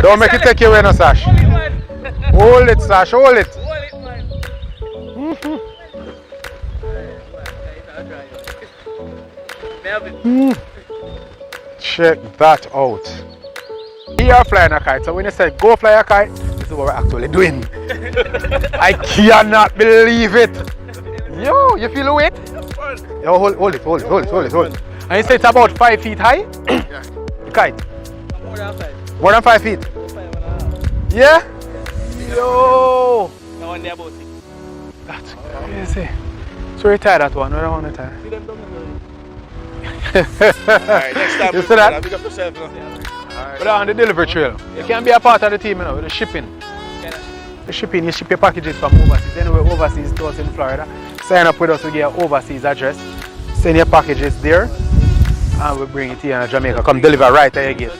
Don't make it take you away, no, Sash. Hold it, Sash, hold it. Check that out. We are flying a kite, so when you say go fly a kite, this is what we're actually doing. I cannot believe it. Yo, you feel the weight? Yo, hold it. And you say it's about 5 feet high? Yeah. The kite? More than 5. More than 5 feet? 5.5. Yeah? Yo! No one there about 6. That's crazy. So you tie that one, what do I want to tie? See them down Alright, next time. You see that? Pick up yourself now. But on the delivery trail, you can be a part of the team, you know, with the shipping. The shipping, you ship your packages from overseas. Anyway, overseas stores in Florida. Sign up with us, we get your overseas address. Send your packages there, and we bring it here in Jamaica. Come deliver right at your gate.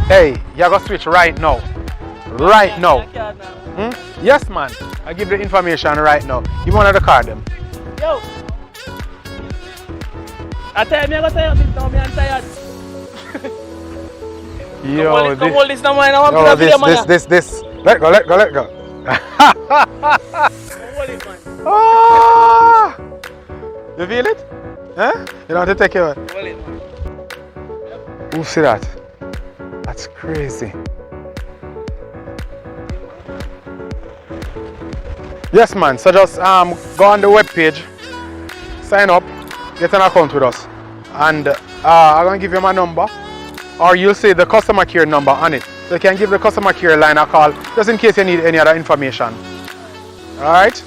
Hey, you gotta switch right now. Right now. Yes, man. I give the information right now. Give one of the card them. Yo! I tell me I gotta tell you this now, I'm tired. Yo, come hold this now, man. I want to this. Let go. Hold it, man. Ah! You feel it? Huh? You don't have to take care of it. Hold it, man. Who see that? That's crazy. Yes, man. So just go on the webpage, sign up, get an account with us, and I'm gonna give you my number, or you'll see the customer care number on it. So you can give the customer care line a call just in case you need any other information. All right?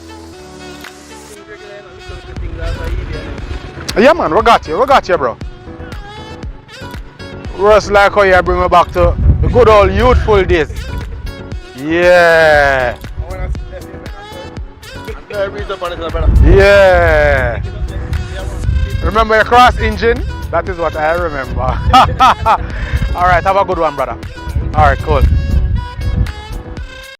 Yeah, man. We got you, bro. Just like how you bring me back to the good old youthful days. Yeah. Yeah. Remember your cross engine? That is what I remember. Alright, have a good one, brother. Alright, cool.